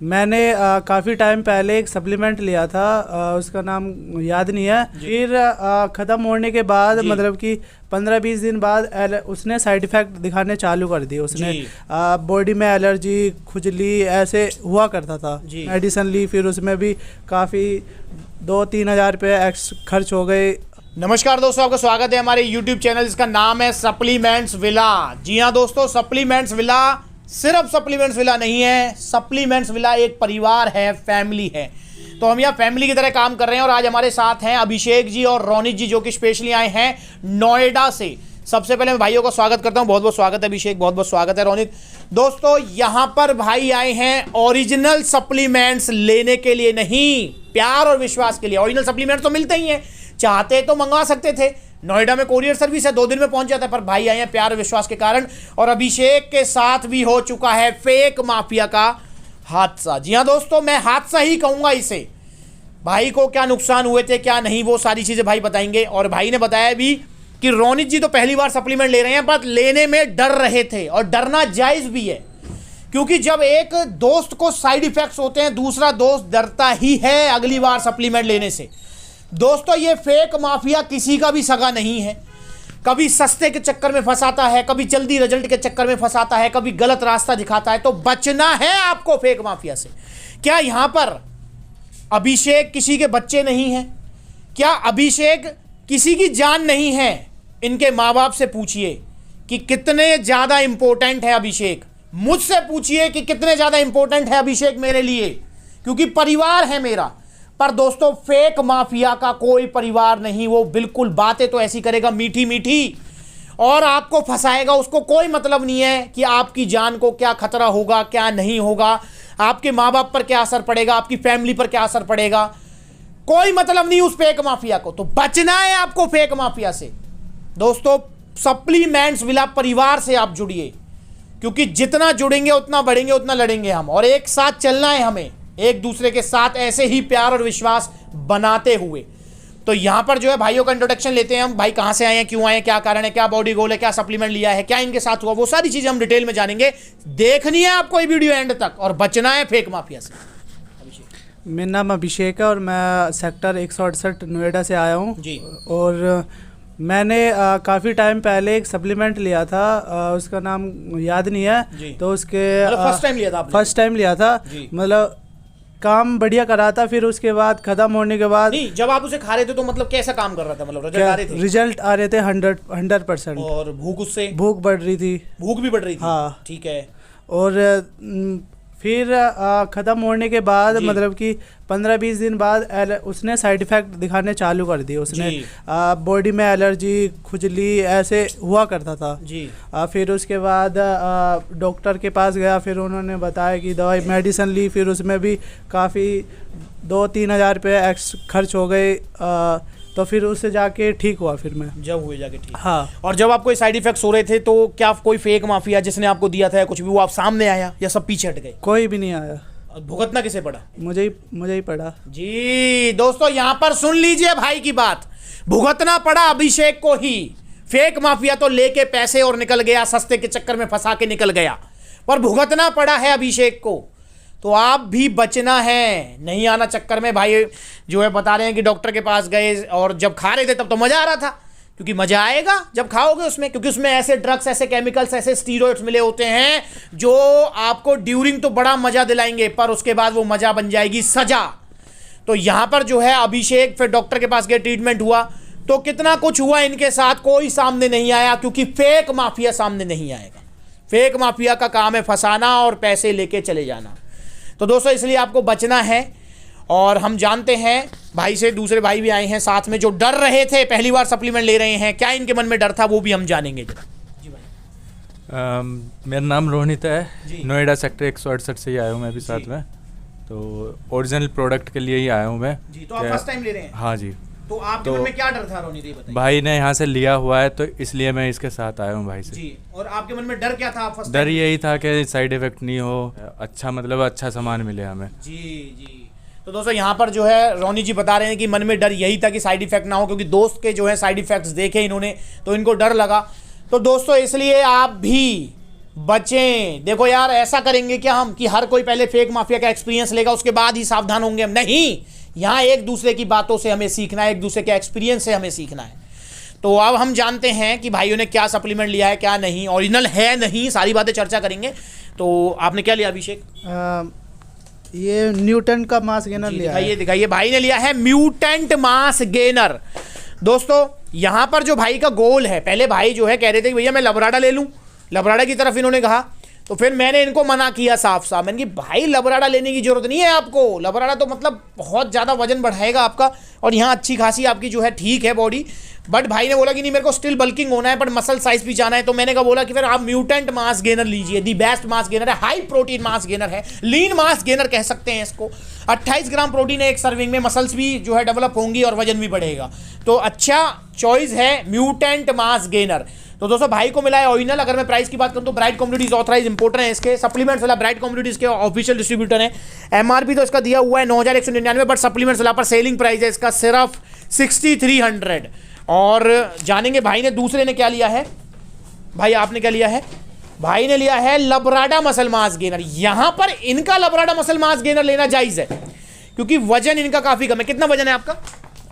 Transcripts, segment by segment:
मैंने काफ़ी टाइम पहले एक सप्लीमेंट लिया था, उसका नाम याद नहीं है। फिर ख़त्म होने के बाद मतलब कि 15-20 दिन बाद उसने साइड इफ़ेक्ट दिखाने चालू कर दिए। उसने बॉडी में एलर्जी, खुजली ऐसे हुआ करता था। मेडिसिन ली, फिर उसमें भी काफ़ी 2-3 हज़ार रुपये खर्च हो गए। नमस्कार दोस्तों, आपका स्वागत है हमारे YouTube चैनल जिसका नाम है सप्लीमेंट्स विला। जी हाँ दोस्तों, सप्लीमेंट्स विला सिर्फ सप्लीमेंट्स विला नहीं है, सप्लीमेंट्स विला एक परिवार है, फैमिली है। तो हम यहाँ फैमिली की तरह काम कर रहे हैं और आज हमारे साथ हैं अभिषेक जी और रोनित जी, जो कि स्पेशली आए हैं नोएडा से। सबसे पहले मैं भाइयों का स्वागत करता हूँ। बहुत बहुत स्वागत है अभिषेक, बहुत बहुत स्वागत है रोनित। दोस्तों यहाँ पर भाई आए हैं ओरिजिनल सप्लीमेंट्स लेने के लिए, नहीं प्यार और विश्वास के लिए। ओरिजिनल सप्लीमेंट्स तो मिलते ही हैं, चाहते तो मंगवा सकते थे। नोएडा में कोरियर सर्विस है, 2 दिन में पहुंच जाता है, पर भाई आए हैं प्यार और विश्वास के कारण। और अभिषेक के साथ भी हो चुका है फेक माफिया का हादसा। जी हाँ दोस्तों, मैं हादसा ही कहूंगा इसे। भाई को क्या नुकसान हुए थे, क्या नहीं, वो सारी चीजें भाई बताएंगे। और भाई ने बताया भी कि रोनित जी तो पहली बार सप्लीमेंट ले रहे हैं, पर लेने में डर रहे थे, और डरना जायज भी है, क्योंकि जब एक दोस्त को साइड इफेक्ट्स होते हैं, दूसरा दोस्त डरता ही है अगली बार सप्लीमेंट लेने से। दोस्तों ये फेक माफिया किसी का भी सगा नहीं है। कभी सस्ते के चक्कर में फंसाता है, कभी जल्दी रिजल्ट के चक्कर में फंसाता है, कभी गलत रास्ता दिखाता है। तो बचना है आपको फेक माफिया से। क्या यहां पर अभिषेक किसी के बच्चे नहीं हैं? क्या अभिषेक किसी की जान नहीं है? इनके माँ बाप से पूछिए कि कितने ज्यादा इंपॉर्टेंट है अभिषेक। मुझसे पूछिए कि कितने ज्यादा इंपॉर्टेंट है अभिषेक मेरे लिए, क्योंकि परिवार है मेरा। पर दोस्तों फेक माफिया का कोई परिवार नहीं। वो बिल्कुल बातें तो ऐसी करेगा मीठी मीठी और आपको फंसाएगा। उसको कोई मतलब नहीं है कि आपकी जान को क्या खतरा होगा, क्या नहीं होगा, आपके माँ बाप पर क्या असर पड़ेगा, आपकी फैमिली पर क्या असर पड़ेगा। कोई मतलब नहीं उस फेक माफिया को। तो बचना है आपको फेक माफिया से। दोस्तों सप्लीमेंट्स विला परिवार से आप जुड़िए, क्योंकि जितना जुड़ेंगे उतना बढ़ेंगे, उतना लड़ेंगे हम, और एक साथ चलना है हमें, एक दूसरे के साथ ऐसे ही प्यार और विश्वास बनाते हुए। तो यहां पर जो है भाइयों का इंट्रोडक्शन लेते हैं हम। भाई कहां से आए हैं, क्यों आए हैं, क्या कारण है, क्या बॉडी गोल है, क्या सप्लीमेंट लिया है, क्या इनके साथ हुआ, वो सारी चीजें हम डिटेल में जानेंगे। देखनी है आपको ये वीडियो एंड तक, और बचना है फेक माफिया से। मेरा नाम अभिषेक है और मैं सेक्टर 168 नोएडा से आया हूँ जी। और मैंने काफ़ी टाइम पहले एक सप्लीमेंट लिया था, उसका नाम याद नहीं है। तो उसके फर्स्ट टाइम लिया था आपने? फर्स्ट टाइम लिया था, मतलब काम बढ़िया करा था। फिर उसके बाद खत्म होने के बाद नहीं, जब आप उसे खा रहे थे तो मतलब कैसा काम कर रहा था? मतलब रिजल्ट आ रहे थे? रिजल्ट आ रहे थे 100%। और भूख, उससे भूख बढ़ रही थी? भूख भी बढ़ रही थी, हाँ ठीक है। और फिर ख़त्म होने के बाद मतलब कि 15-20 दिन बाद उसने साइड इफ़ेक्ट दिखाने चालू कर दिए। उसने बॉडी में एलर्जी, खुजली ऐसे हुआ करता था जी। फिर उसके बाद डॉक्टर के पास गया, फिर उन्होंने बताया कि दवाई मेडिसिन ली, फिर उसमें भी काफ़ी 2-3 हज़ार रुपये खर्च हो गए। तो फिर उससे जाके ठीक हुआ, फिर मैं जब हुए जाके ठीक। हाँ। और जब आपको साइड इफेक्ट्स हो रहे थे तो क्या कोई फेक माफिया जिसने आपको दिया था या कुछ भी, वो आप सामने आया या सब पीछे हट गए? कोई भी नहीं आया। भुगतना किसे पड़ा? मुझे ही पड़ा जी। दोस्तों यहाँ पर सुन लीजिए भाई की बात, भुगतना पड़ा अभिषेक को ही। फेक माफिया तो लेके पैसे और निकल गया, सस्ते के चक्कर में फंसा के निकल गया, पर भुगतना पड़ा है अभिषेक को। तो आप भी बचना है, नहीं आना चक्कर में। भाई जो है बता रहे हैं कि डॉक्टर के पास गए और जब खा रहे थे तब तो मजा आ रहा था, क्योंकि मजा आएगा जब खाओगे उसमें, क्योंकि उसमें ऐसे ड्रग्स, ऐसे केमिकल्स, ऐसे स्टीरॉइड्स मिले होते हैं जो आपको ड्यूरिंग तो बड़ा मजा दिलाएंगे, पर उसके बाद वो मजा बन जाएगी सजा। तो यहां पर जो है अभिषेक फिर डॉक्टर के पास गए, ट्रीटमेंट हुआ, तो कितना कुछ हुआ इनके साथ, कोई सामने नहीं आया, क्योंकि फेक माफिया सामने नहीं आएगा। फेक माफिया का काम है फंसाना और पैसे लेके चले जाना। तो दोस्तों इसलिए आपको बचना है। और हम जानते हैं भाई से, दूसरे भाई भी आए हैं साथ में जो डर रहे थे, पहली बार सप्लीमेंट ले रहे हैं। क्या इनके मन में डर था वो भी हम जानेंगे जरा। जी भाई मेरा नाम रोनित है, नोएडा सेक्टर 168 से ही आया हूँ मैं भी साथ में। तो ओरिजिनल प्रोडक्ट के लिए ही आया हूँ मैं जी। तो आप फर्स्ट टाइम ले रहे हैं? हाँ जी। तो आपके मन में क्या डर था रोनित, ये बताइए। भाई ने यहाँ से लिया हुआ है तो इसलिए मैं इसके साथ आया हूँ भाई से जी। और आपके मन में डर क्या था फर्स्ट? डर यही था कि साइड इफेक्ट नहीं हो, अच्छा मतलब अच्छा सामान मिले हमें। जी जी। तो दोस्तों यहाँ पर जो है रोनित जी बता रहे हैं कि मन में डर यही था कि साइड इफेक्ट ना हो, क्योंकि दोस्त के जो है साइड इफेक्ट्स देखे इन्होंने तो इनको डर लगा। तो दोस्तों इसलिए आप भी बचें। देखो यार, ऐसा करेंगे क्या हम कि हर कोई पहले फेक माफिया का एक्सपीरियंस लेगा उसके बाद ही सावधान होंगे हम? नहीं, यहां एक दूसरे की बातों से हमें सीखना है, एक दूसरे के एक्सपीरियंस से हमें सीखना है। तो अब हम जानते हैं कि भाइयों ने क्या सप्लीमेंट लिया है, क्या नहीं, ओरिजिनल है नहीं, सारी बातें चर्चा करेंगे। तो आपने क्या लिया अभिषेक? ये न्यूटन का मास गेनर लिया है। दिखाइए, भाई ने लिया है म्यूटेंट मास गेनर। दोस्तों यहां पर जो भाई का गोल है, पहले भाई जो है कह रहे थे कि भैया मैं लबराडा ले लूं, लबराडा की तरफ इन्होंने कहा, तो फिर मैंने इनको मना किया साफ साफ। मैंने कि भाई लबराडा लेने की जरूरत नहीं है आपको, लबराडा तो मतलब बहुत ज़्यादा वजन बढ़ाएगा आपका, और यहाँ अच्छी खासी आपकी जो है ठीक है बॉडी। बट भाई ने बोला कि नहीं मेरे को स्टिल बल्किंग होना है, बट मसल साइज भी जाना है। तो मैंने कहा बोला कि फिर आप म्यूटेंट मास गेनर लीजिए, दी बेस्ट मास गेनर है, हाई प्रोटीन मास गेनर है, लीन मास गेनर कह सकते हैं इसको। 28 ग्राम प्रोटीन है एक सर्विंग में, मसल्स भी जो है डेवलप होंगी और वजन भी बढ़ेगा। तो अच्छा चॉइस है म्यूटेंट मास गेनर। तो दोस्तों भाई को मिला है ओरिजिनल। अगर मैं प्राइस की बात करूं तो ब्राइट कम्युनिटीज ऑथराइज इंपोर्टर है इसके, सप्लीमेंट्स वाला ब्राइट कम्युनिटीज के ऑफिशियल डिस्ट्रीब्यूटर है। एमआरपी तो इसका दिया हुआ है 9199, बट सप्लीमेंट्स वाला पर सेलिंग प्राइस है इसका सिर्फ 6300। और जानेंगे भाई ने दूसरे ने क्या लिया है। भाई आपने क्या लिया है? भाई ने लिया है लबराडा मसल मास गेनर। यहां पर इनका लबराडा मसल मास गेनर लेना जायज है क्योंकि वजन इनका काफी कम है। कितना वजन है आपका?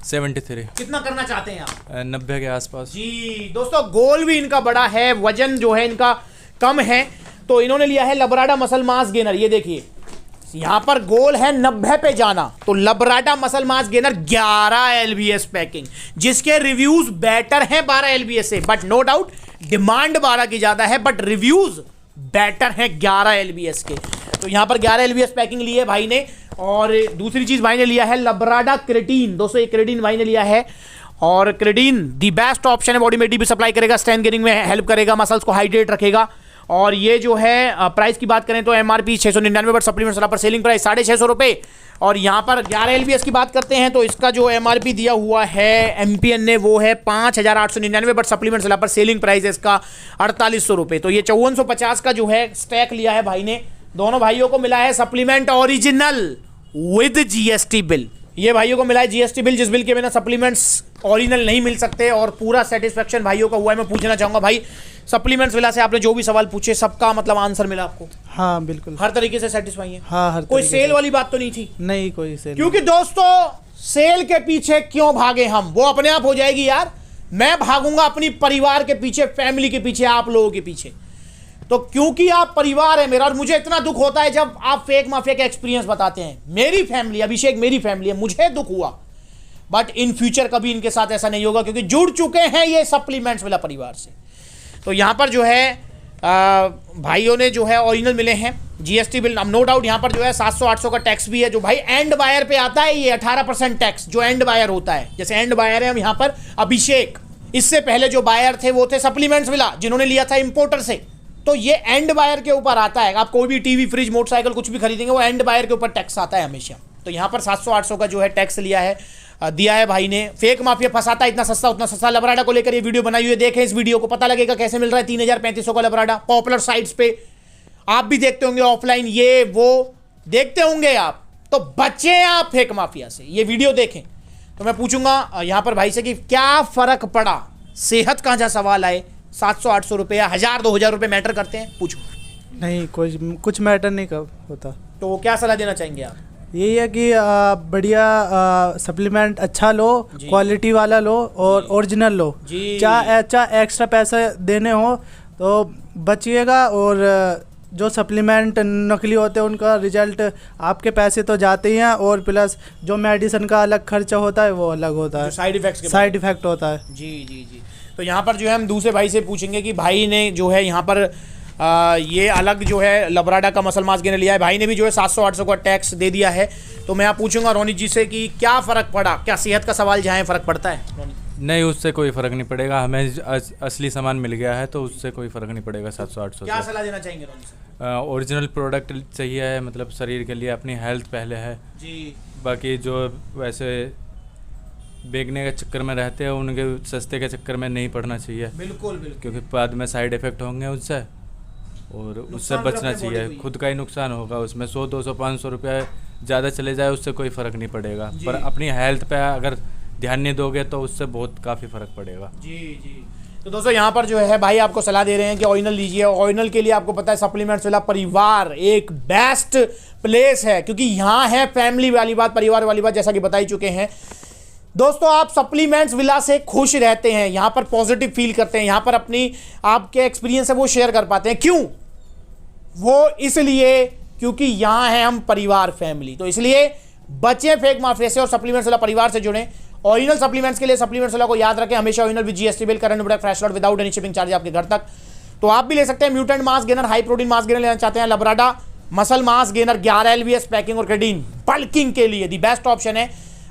73। कितना करना चाहते हैं आप? 90 के आसपास जी। दोस्तों गोल भी इनका बड़ा है, वजन जो है इनका कम है, तो इन्होंने लिया है लबराडा मसल मास गेनर। ये देखिए यहां पर गोल है 90 पे जाना, तो लबराडा muscle mass gainer 11 LBS packing, जिसके रिव्यूज बेटर हैं 12 एलबीएस से, बट नो डाउट डिमांड 12 की ज्यादा है, बट रिव्यूज बेटर हैं 11 एलबीएस के। तो यहां पर 11 एलबीएस पैकिंग ली है भाई ने। और दूसरी चीज भाई ने लिया है लबराडा क्रेटीन। दोस्तों ये क्रेटीन भाई ने लिया है, और क्रेटीन दी बेस्ट ऑप्शन है, बॉडी में डी भी सप्लाई करेगा, स्ट्रेंथ गेनिंग में हेल्प करेगा, मसल्स को हाइड्रेट रखेगा। और ये जो है प्राइस की बात करें तो एमआरपी 699, बट सप्लीमेंट्स पर सेलिंग प्राइस 650 रुपए। और यहाँ पर 11 एलबीएस की बात करते हैं तो इसका जो एमआरपी दिया हुआ है एमपीएन ने वो है 5899, बट सप्लीमेंट्स पर सेलिंग प्राइस है इसका 4800 रुपए। तो ये 5450 का जो है स्टैक लिया है भाई ने। दोनों भाइयों को मिला है supplement original with GST bill. ये भाइयों को मिला है जीएसटी बिल, जिस बिल के बिना सप्लीमेंट्स ओरिजिनल नहीं मिल सकते। और पूरा सेटिस्फेक्शन भाइयों का हुआ है। मैं पूछना चाहूंगा भाई, सप्लीमेंट्स विला से आपने जो भी सवाल पूछे सबका मतलब आंसर मिला आपको? हाँ बिल्कुल, हर तरीके से सेटिस्फाई है? हाँ हर कोई तरीके सेल से। वाली बात तो नहीं थी? नहीं कोई सेल। क्योंकि दोस्तों सेल के पीछे क्यों भागे हम, वो अपने आप हो जाएगी यार। मैं भागूंगा अपनी परिवार के पीछे, फैमिली के पीछे, आप लोगों के पीछे। तो क्योंकि आप परिवार है मेरा, और मुझे इतना दुख होता है जब आप फेक माफिया का एक्सपीरियंस बताते हैं। मेरी फैमिली, अभिषेक मेरी फैमिली है, मुझे दुख हुआ, बट इन फ्यूचर कभी इनके साथ ऐसा नहीं होगा क्योंकि जुड़ चुके हैं ये सप्लीमेंट्स वाला परिवार से। तो यहां पर जो है भाइयों ने जो है ओरिजिनल मिले हैं, जीएसटी बिल नो डाउट। यहां पर जो है 700-800 का टैक्स भी है, जो भाई एंड बायर पे आता है। ये 18% टैक्स जो एंड बायर होता है, जैसे एंड बायर है हम यहां पर अभिषेक, इससे पहले जो बायर थे वो थे सप्लीमेंट्स विला, जिन्होंने लिया था इंपोर्टर से। तो ये एंड बायर के ऊपर आता है। आप कोई भी टीवी, फ्रिज, मोटरसाइकिल कुछ भी खरीदेंगे वो एंड बायर के ऊपर टैक्स आता है हमेशा। तो यहाँ पर 700-800 का जो है टैक्स लिया है, दिया है भाई ने। फेक माफिया फंसाता है, इतना सस्ता उतना सस्ता। लबराडा को लेकर ये वीडियो बनाई हुई है, देखें इस वीडियो को, पता लगेगा कैसे मिल रहा है 3000-3500 का लबराडा पॉपुलर साइट्स पे। आप भी देखते होंगे ऑफलाइन, ये वो देखते होंगे आप। तो बचे आप फेक माफिया से, ये वीडियो देखें। तो मैं पूछूंगा यहाँ पर भाई से कि क्या फर्क पड़ा, सेहत का जहाँ सवाल आए, 700-800 रुपये या 1000-2000 रुपये मैटर करते हैं? पूछो। नहीं कुछ मैटर नहीं होता। तो क्या सलाह देना चाहेंगे आप? यही है कि बढ़िया सप्लीमेंट अच्छा लो, क्वालिटी वाला लो और ओरिजिनल लो। चाहे एक्स्ट्रा पैसे देने हो तो बचिएगा। और जो सप्लीमेंट नकली होते हैं उनका रिजल्ट, आपके पैसे तो जाते ही हैं, और प्लस जो मेडिसिन का अलग खर्चा होता है वो अलग होता है, साइड इफेक्ट होता है। जी जी जी। तो यहाँ पर जो है हम दूसरे भाई से पूछेंगे कि भाई ने जो है यहाँ पर ये अलग जो है लबराडा का मसल मास गेनर लिया है, भाई ने भी जो है 700-800 का टैक्स दे दिया है। तो मैं आप पूछूंगा रोनित जी से कि क्या फ़र्क पड़ा, क्या सेहत का सवाल जहाँ फ़र्क पड़ता है? नहीं, उससे कोई फ़र्क नहीं पड़ेगा। हमें असली सामान मिल गया है तो उससे कोई फ़र्क नहीं पड़ेगा 700-800। क्या सलाह देना चाहेंगे रोनित सर? ओरिजिनल प्रोडक्ट चाहिए, मतलब शरीर के लिए, अपनी हेल्थ पहले है जी। बाकी जो वैसे बेचने के चक्कर में रहते हैं उनके सस्ते के चक्कर में नहीं पड़ना चाहिए। बिल्कुल बिल्कुल। क्योंकि बाद में साइड इफ़ेक्ट होंगे उससे, और उससे बचना चाहिए। खुद का ही नुकसान होगा उसमें। 100-200-500 रुपये ज़्यादा चले जाए उससे कोई फ़र्क नहीं पड़ेगा, पर अपनी हेल्थ पे अगर ध्यान नहीं दोगे तो उससे बहुत काफ़ी फ़र्क पड़ेगा। जी जी। तो दोस्तों यहाँ पर जो है भाई आपको सलाह दे रहे हैं कि ऑरिजिनल लीजिए। ऑरिजिनल के लिए आपको पता है सप्लीमेंट्स विला परिवार एक बेस्ट प्लेस है, क्योंकि यहाँ है फैमिली वाली बात, परिवार वाली बात, जैसा कि बता ही चुके हैं दोस्तों। आप सप्लीमेंट्स विला से खुश रहते हैं, यहाँ पर पॉजिटिव फील करते हैं, यहाँ पर अपनी आपके एक्सपीरियंस है वो शेयर कर पाते हैं। क्यों? वो इसलिए क्योंकि यहाँ है हम परिवार, फैमिली। तो इसलिए बचे फेक माफिया से और सप्लीमेंट्स विला परिवार से जुड़े। ओरिजिनल सप्लीमेंट्स के लिए सप्लीमेंट्स वाला को याद रखें, हमेशा original with GST bill, current product, fresh lot, without any shipping charge आपके घर तक। तो आप भी ले सकते हैं। Mutant mass gainer, high protein mass gainer लेना चाहते हैं, Labrada muscle mass gainer 11 LVS packing और क्रेडीन बल्किंग के लिए दी बेस्ट ऑप्शन है।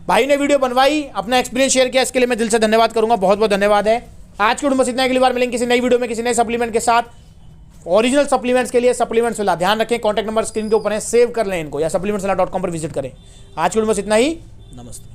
भाई ने वीडियो बनवाई, अपना एक्सपीरियंस शेयर किया, इसके लिए मैं दिल से धन्यवाद करूंगा, बहुत बहुत धन्यवाद है। आज की वीडियो बस इतना, अगली बार मिलेंगे किसी नई वीडियो में किसी नए सप्लीमेंट के साथ। ओरिजिनल सप्लीमेंट्स के लिए सप्लीमेंट्स विला ध्यान रखें, कॉन्टैक्ट नंबर स्क्रीन के ऊपर है, सेव कर लें इनको, या supplementsvilla.com पर विजिट करें। आज की वीडियो बस इतना ही, नमस्ते।